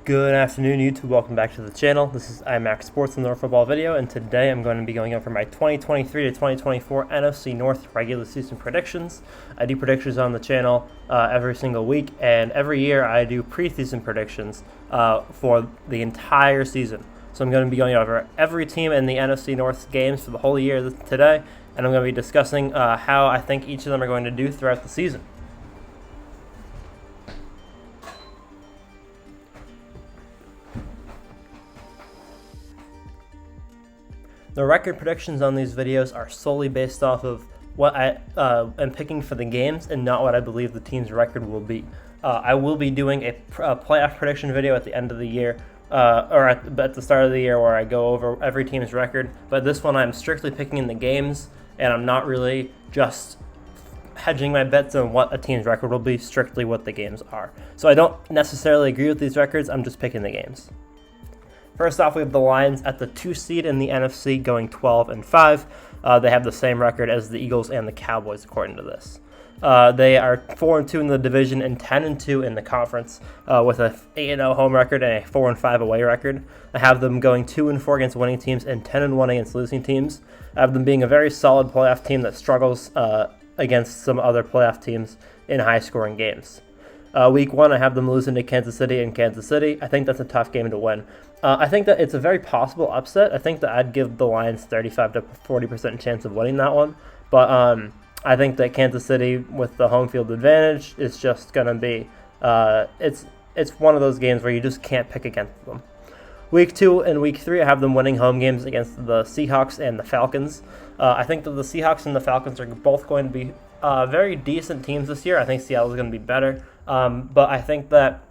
Good afternoon, YouTube. Welcome back to the channel. This is iMac Sports and North Football video, and today I'm going to be going over my 2023 to 2024 NFC North regular season predictions. I do predictions on the channel every single week, and every year I do preseason predictions for the entire season. So I'm going to be going over every team in the NFC North games for the whole year today, and I'm going to be discussing how I think each of them are going to do throughout the season. The record predictions on these videos are solely based off of what I am picking for the games and not what I believe the team's record will be. I will be doing a playoff prediction video at the end of the year, or at the start of the year, where I go over every team's record. But this one I'm strictly picking in the games, and I'm not really just hedging my bets on what a team's record will be, strictly what the games are. So I don't necessarily agree with these records, I'm just picking the games. First off, we have the Lions at the 2 seed in the NFC going 12-5. They have the same record as the Eagles and the Cowboys, according to this. They are 4-2 in the division and 10-2 in the conference, with a 8-0 home record and a 4-5 away record. I have them going 2-4 against winning teams and 10-1 against losing teams. I have them being a very solid playoff team that struggles against some other playoff teams in high-scoring games. Week 1, I have them losing to Kansas City in Kansas City. I think that's a tough game to win. I think that it's a very possible upset. I think that I'd give the Lions 35 to 40% chance of winning that one. But I think that Kansas City, with the home field advantage, is just going to be it's one of those games where you just can't pick against them. Week 2 and Week 3, I have them winning home games against the Seahawks and the Falcons. I think that the Seahawks and the Falcons are both going to be very decent teams this year. I think Seattle's going to be better. But I think that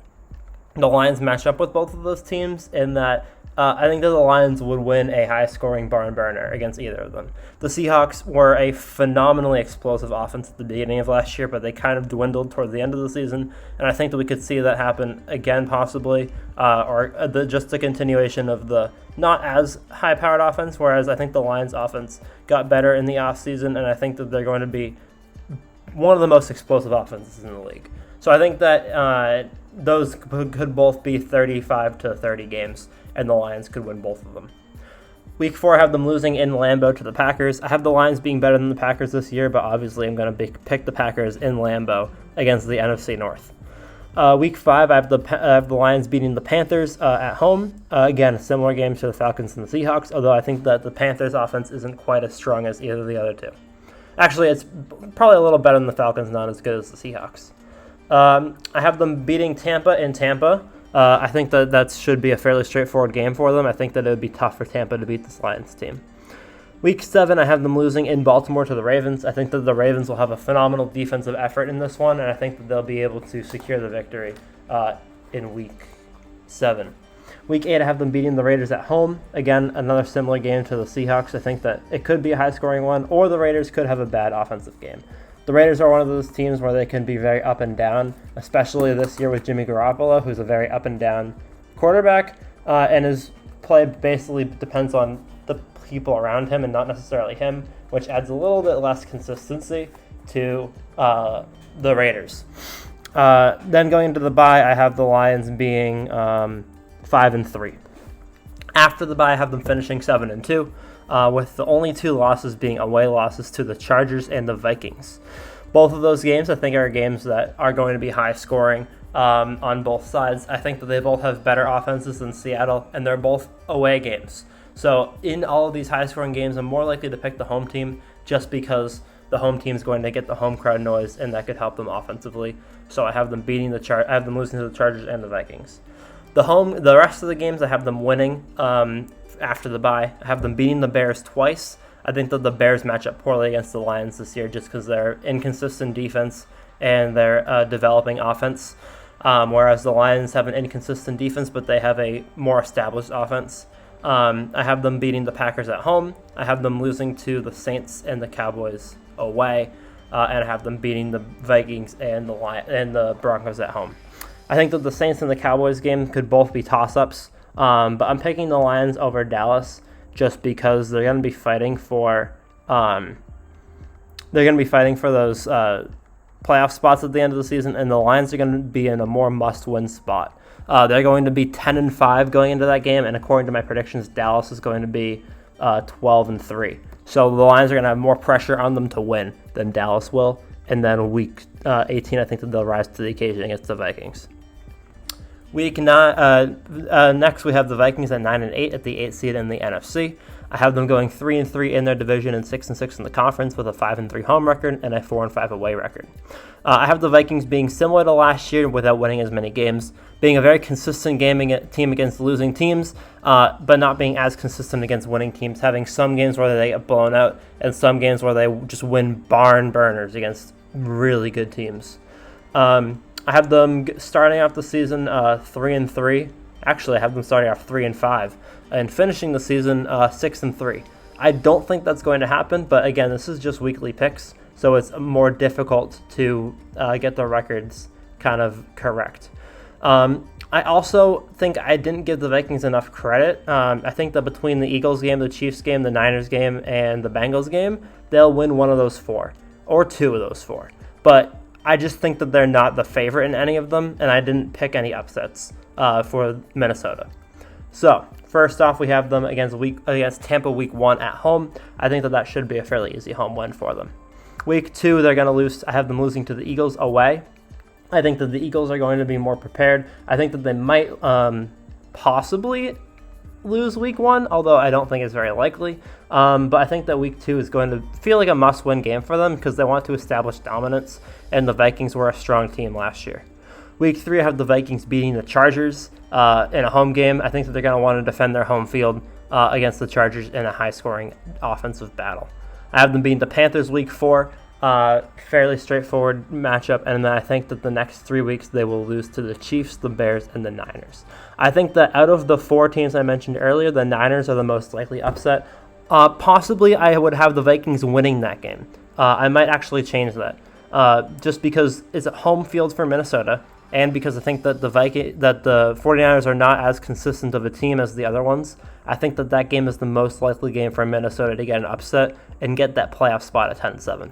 the Lions match up with both of those teams in that I think that the Lions would win a high-scoring barn burner against either of them. The Seahawks were a phenomenally explosive offense at the beginning of last year, but they kind of dwindled towards the end of the season, and I think that we could see that happen again possibly, just a continuation of the not as high-powered offense, whereas I think the Lions' offense got better in the offseason, and I think that they're going to be one of the most explosive offenses in the league. So I think that those could both be 35 to 30 games, and the Lions could win both of them. Week 4, I have them losing in Lambeau to the Packers. I have the Lions being better than the Packers this year, but obviously I'm going to pick the Packers in Lambeau against the NFC North. Week 5, I have the Lions beating the Panthers at home. Again, a similar game to the Falcons and the Seahawks, although I think that the Panthers' offense isn't quite as strong as either of the other two. Actually, it's probably a little better than the Falcons, not as good as the Seahawks. I have them beating Tampa in Tampa. I think that should be a fairly straightforward game for them. I think that it would be tough for Tampa to beat this Lions team. Week 7, I have them losing in Baltimore to the Ravens. I think that the Ravens will have a phenomenal defensive effort in this one, and I think that they'll be able to secure the victory in Week 7. Week 8, I have them beating the Raiders at home. Again, another similar game to the Seahawks. I think that it could be a high-scoring one, or the Raiders could have a bad offensive game. The Raiders are one of those teams where they can be very up and down, especially this year with Jimmy Garoppolo, who's a very up and down quarterback, and his play basically depends on the people around him and not necessarily him, which adds a little bit less consistency to the Raiders. Then going into the bye, I have the Lions being 5-3. After the bye, I have them finishing 7-2. With the only 2 losses being away losses to the Chargers and the Vikings. Both of those games, I think, are games that are going to be high scoring on both sides. I think that they both have better offenses than Seattle, and they're both away games. So in all of these high scoring games, I'm more likely to pick the home team just because the home team is going to get the home crowd noise, and that could help them offensively. So I have them I have them losing to the Chargers and the Vikings. The rest of the games, I have them winning. After the bye, I have them beating the Bears twice. I think that the Bears match up poorly against the Lions this year just because they're inconsistent defense and they're developing offense, whereas the Lions have an inconsistent defense, but they have a more established offense. I have them beating the Packers at home. I have them losing to the Saints and the Cowboys away, and I have them beating the Vikings and the Broncos at home. I think that the Saints and the Cowboys game could both be toss-ups. But I'm picking the Lions over Dallas just because they're going to be fighting for those playoff spots at the end of the season, and the Lions are going to be in a more must-win spot. They're going to be 10-5 going into that game, and according to my predictions, Dallas is going to be 12-3. So the Lions are going to have more pressure on them to win than Dallas will. And then week 18, I think that they'll rise to the occasion against the Vikings. Week 9, next we have the Vikings at 9-8 at the 8th seed in the NFC. I have them going 3-3 in their division and 6-6 in the conference with a 5-3 home record and a 4-5 away record. I have the Vikings being similar to last year without winning as many games, being a very consistent team against losing teams, but not being as consistent against winning teams, having some games where they get blown out and some games where they just win barn burners against really good teams. I have them starting off the season 3-3. Actually, I have them starting off 3-5 and finishing the season 6-3. I don't think that's going to happen, but again, this is just weekly picks, so it's more difficult to get the records kind of correct. I also think I didn't give the Vikings enough credit. I think that between the Eagles game, the Chiefs game, the Niners game, and the Bengals game, they'll win one of those four, or two of those four. But I just think that they're not the favorite in any of them, and I didn't pick any upsets for Minnesota. So, first off, we have them against Tampa week 1 at home. I think that should be a fairly easy home win for them. Week 2, they're going to lose. I have them losing to the Eagles away. I think that the Eagles are going to be more prepared. I think that they might possibly lose week 1, although I don't think it's very likely. But I think that week 2 is going to feel like a must-win game for them because they want to establish dominance, and the Vikings were a strong team last year. Week 3, I have the Vikings beating the Chargers in a home game. I think that they're going to want to defend their home field against the Chargers in a high-scoring offensive battle. I have them beating the Panthers week 4, fairly straightforward matchup, and then I think that the next 3 weeks they will lose to the Chiefs, the Bears, and the Niners. I think that out of the 4 teams I mentioned earlier, the Niners are the most likely upset. Possibly I would have the Vikings winning that game. I might actually change that just because it's a home field for Minnesota, and because I think that the 49ers are not as consistent of a team as the other ones. I think that game is the most likely game for Minnesota to get an upset and get that playoff spot at 10-7.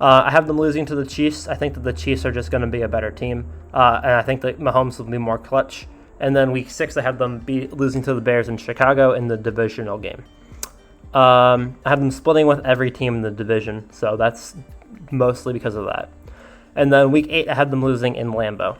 I have them losing to the Chiefs. I think that the Chiefs are just going to be a better team, and I think that Mahomes will be more clutch. And then week 6, I have them losing to the Bears in Chicago in the divisional game. I have them splitting with every team in the division, so that's mostly because of that. And then week 8, I have them losing in Lambeau.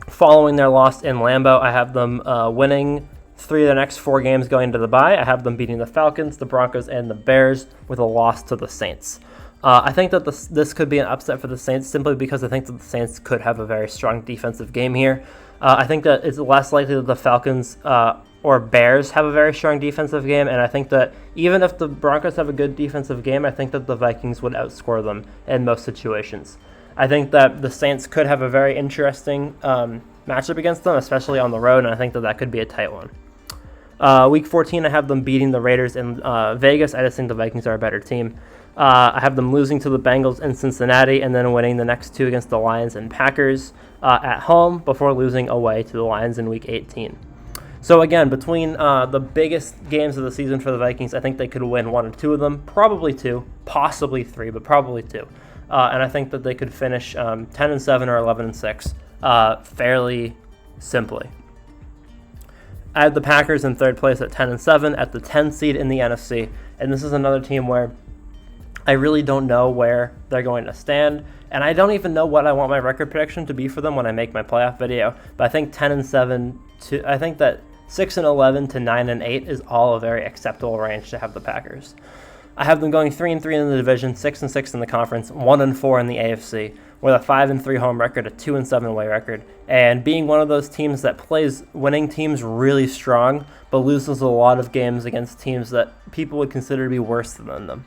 Following their loss in Lambeau, I have them winning 3 of the next 4 games going into the bye. I have them beating the Falcons, the Broncos, and the Bears with a loss to the Saints. I think that this could be an upset for the Saints simply because I think that the Saints could have a very strong defensive game here. I think that it's less likely that the Falcons or Bears have a very strong defensive game, and I think that even if the Broncos have a good defensive game, I think that the Vikings would outscore them in most situations. I think that the Saints could have a very interesting matchup against them, especially on the road, and I think that could be a tight one. Week 14, I have them beating the Raiders in Vegas. I just think the Vikings are a better team. I have them losing to the Bengals in Cincinnati and then winning the next 2 against the Lions and Packers at home before losing away to the Lions in Week 18. So again, between the biggest games of the season for the Vikings, I think they could win 1 or 2 of them, probably 2, possibly 3, but probably 2. And I think that they could finish 10-7 or 11-6 fairly simply. I have the Packers in 3rd place at 10-7 at the 10 seed in the NFC, and this is another team where I really don't know where they're going to stand, and I don't even know what I want my record prediction to be for them when I make my playoff video. But I think 10-7 I think that 6-11 to 9-8 is all a very acceptable range to have the Packers. I have them going 3-3 in the division, 6-6 in the conference, 1-4 in the AFC, with a 5-3 home record, a 2-7 away record, and being one of those teams that plays winning teams really strong, but loses a lot of games against teams that people would consider to be worse than them.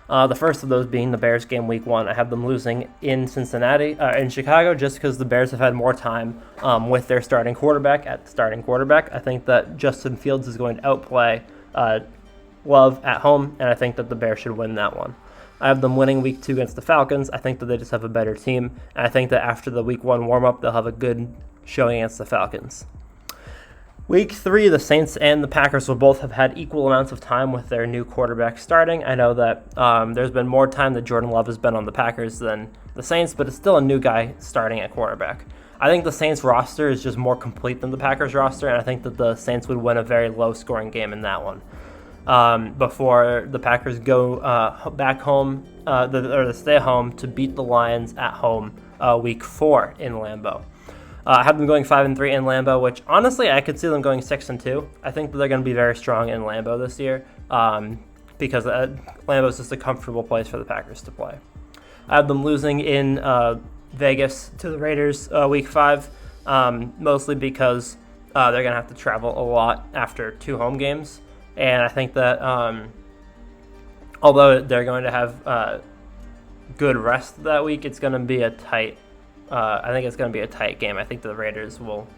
The first of those being the Bears game week 1. I have them losing in in Chicago, just because the Bears have had more time with their starting quarterback at starting quarterback. I think that Justin Fields is going to outplay Love at home, and I think that the Bears should win that one. I have them winning week 2 against the Falcons. I think that they just have a better team, and I think that after the week 1 warm-up, they'll have a good showing against the Falcons. Week 3, the Saints and the Packers will both have had equal amounts of time with their new quarterback starting. I know that there's been more time that Jordan Love has been on the Packers than the Saints, but it's still a new guy starting at quarterback. I think the Saints roster is just more complete than the Packers roster, and I think that the Saints would win a very low-scoring game in that one. Before the Packers go back home, or stay home to beat the Lions at home week 4 in Lambeau. I have them going 5-3 in Lambeau, which honestly I could see them going 6-2. I think that they're going to be very strong in Lambeau this year because Lambeau is just a comfortable place for the Packers to play. I have them losing in Vegas to the Raiders week 5, mostly because they're going to have to travel a lot after 2 home games. And I think that although they're going to have good rest that week, it's going to be a tight. I think it's going to be a tight game. I think the Raiders will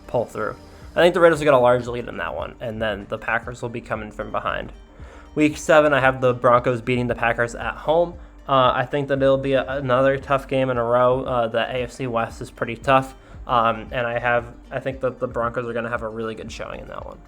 pull through. I think the Raiders will get a large lead in that one, and then the Packers will be coming from behind. Week 7, I have the Broncos beating the Packers at home. I think that it'll be another tough game in a row. The AFC West is pretty tough, and I think that the Broncos are going to have a really good showing in that one.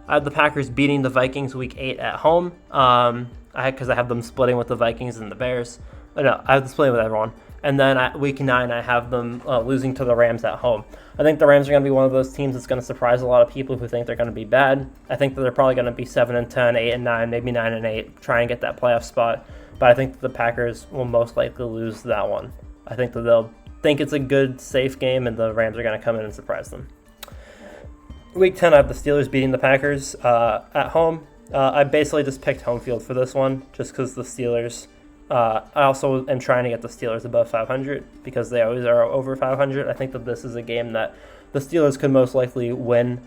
I have the Packers beating the Vikings week 8 at home because I have them splitting with the Vikings and the Bears. No, I have them splitting with everyone. And then week 9, I have them losing to the Rams at home. I think the Rams are going to be one of those teams that's going to surprise a lot of people who think they're going to be bad. I think that they're probably going to be 7-10, 8-9, maybe 9-8, try and get that playoff spot. But I think that the Packers will most likely lose that one. I think that they'll think it's a good, safe game, and the Rams are going to come in and surprise them. Week 10, I have the Steelers beating the Packers at home. I basically just picked home field for this one just because the Steelers. I also am trying to get the Steelers above 500 because they always are over 500. I think that this is a game that the Steelers could most likely win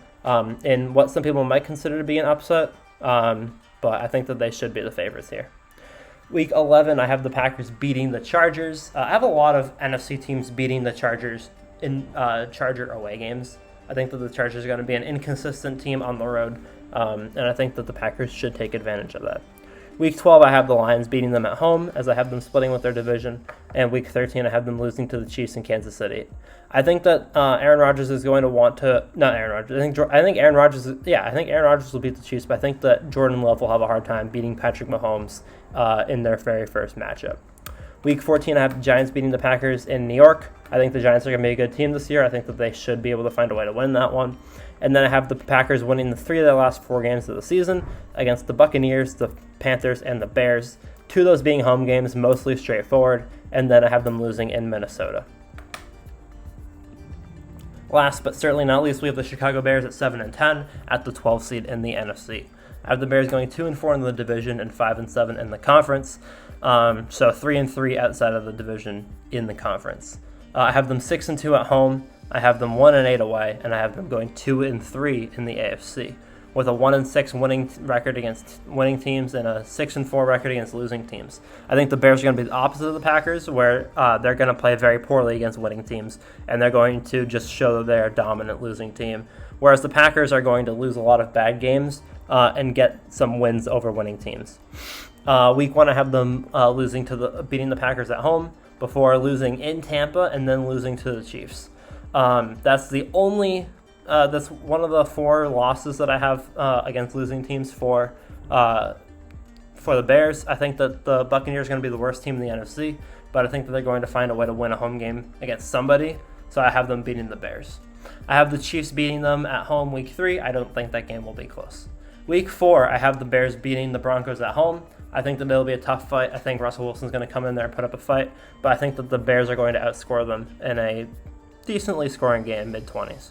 in what some people might consider to be an upset, but I think that they should be the favorites here. Week 11, I have the Packers beating the Chargers. I have a lot of NFC teams beating the Chargers in Charger away games. I think that the Chargers are going to be an inconsistent team on the road, and I think that the Packers should take advantage of that. Week 12, I have the Lions beating them at home, as I have them splitting with their division, and Week 13, I have them losing to the Chiefs in Kansas City. I think that Aaron Rodgers is going to want to not Aaron Rodgers. I think Aaron Rodgers. I think Aaron Rodgers will beat the Chiefs, but I think that Jordan Love will have a hard time beating Patrick Mahomes in their very first matchup. Week 14, I have the Giants beating the Packers in New York. I think the Giants are going to be a good team this year. I think that they should be able to find a way to win that one. And then I have the Packers winning the 3 of their last 4 games of the season against the Buccaneers, the Panthers, and the Bears. 2 of those being home games, mostly straightforward. And then I have them losing in Minnesota. Last but certainly not least, we have the Chicago Bears at 7-10 at the 12th seed in the NFC. I have the Bears going 2-4 in the division and 5-7 in the conference. So 3-3 outside of the division in the conference. I have them 6-2 at home. I have them 1-8 away, and I have them going 2-3 in the AFC, with a 1-6 winning record against winning teams and a 6-4 record against losing teams. I think the Bears are going to be the opposite of the Packers, where they're going to play very poorly against winning teams, and they're going to just show that they're a dominant losing team. Whereas the Packers are going to lose a lot of bad games and get some wins over winning teams. Week 1, I have them beating the Packers at home before losing in Tampa and then losing to the Chiefs. That's one of the 4 losses that I have against losing teams for the Bears. I think that the Buccaneers are going to be the worst team in the NFC, but I think that they're going to find a way to win a home game against somebody, so I have them beating the Bears. I have the Chiefs beating them at home week 3. I don't think that game will be close. Week 4, I have the Bears beating the Broncos at home. I think that it'll be a tough fight. I think Russell Wilson's going to come in there and put up a fight, but I think that the Bears are going to outscore them in a decently scoring game, mid-20s.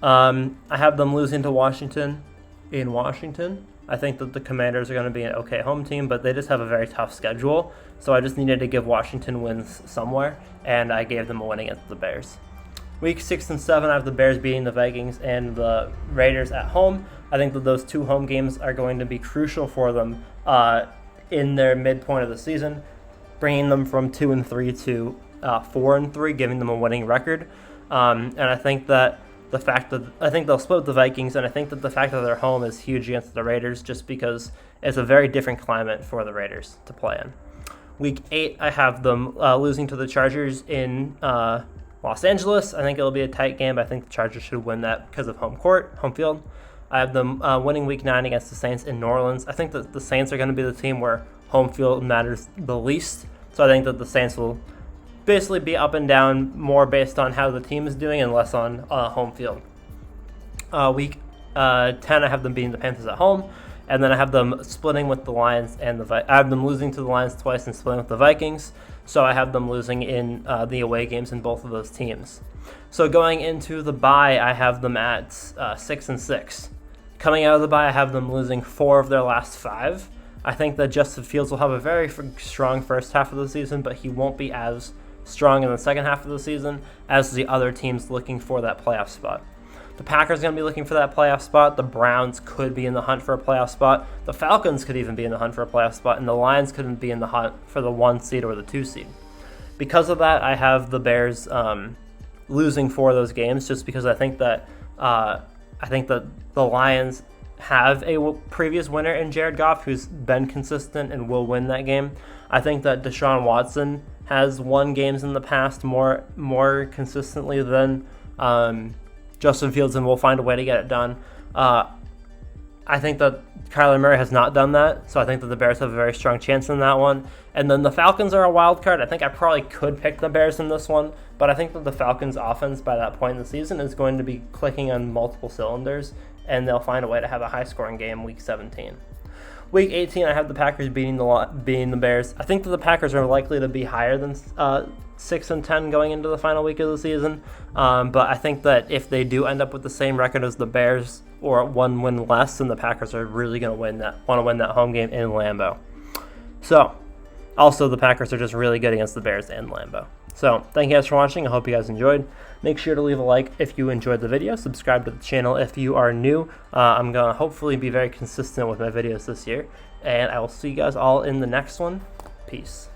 I have them losing to Washington in Washington. I think that the Commanders are going to be an okay home team, but they just have a very tough schedule, so I just needed to give Washington wins somewhere, and I gave them a win against the Bears. Week 6 and 7, I have the Bears beating the Vikings and the Raiders at home. I think that those 2 home games are going to be crucial for them in their midpoint of the season, bringing them from 2-3 to 4-3, giving them a winning record. And I think that I think they'll split with the Vikings, and I think that the fact that they're home is huge against the Raiders, just because it's a very different climate for the Raiders to play in. Week 8, I have them losing to the Chargers in Los Angeles. I think it'll be a tight game, but I think the Chargers should win that because of home field. I have them winning Week 9 against the Saints in New Orleans. I think that the Saints are going to be the team where home field matters the least, so I think that the Saints will basically be up and down more based on how the team is doing and less on home field. Week 10, I have them beating the Panthers at home, and then I have them splitting with the Lions and I have them losing to the Lions twice and splitting with the Vikings. So I have them losing in the away games in both of those teams. So going into the bye, I have them at 6-6. Coming out of the bye, I have them losing 4 of their last 5. I think that Justin Fields will have a very strong first half of the season, but he won't be as strong in the second half of the season as the other teams looking for that playoff spot. The Packers are going to be looking for that playoff spot. The Browns could be in the hunt for a playoff spot. The Falcons could even be in the hunt for a playoff spot, and the Lions couldn't be in the hunt for the 1 seed or the 2 seed. Because of that, I have the Bears losing 4 of those games, just because I think that the Lions have a previous winner in Jared Goff, who's been consistent and will win that game. I think that Deshaun Watson has won games in the past more consistently than Justin Fields, and will find a way to get it done. I think that Kyler Murray has not done that, so I think that the Bears have a very strong chance in that one. And then the Falcons are a wild card. I think I probably could pick the Bears in this one, but I think that the Falcons' offense by that point in the season is going to be clicking on multiple cylinders, and they'll find a way to have a high-scoring game Week 17. Week 18, I have the Packers beating the Bears. I think that the Packers are likely to be higher than 6-10 going into the final week of the season, but I think that if they do end up with the same record as the Bears or 1 win less, then the Packers are really going to want to win that home game in Lambeau. So, also the Packers are just really good against the Bears in Lambeau. So, thank you guys for watching. I hope you guys enjoyed. Make sure to leave a like if you enjoyed the video. Subscribe to the channel if you are new. I'm going to hopefully be very consistent with my videos this year. And I will see you guys all in the next one. Peace.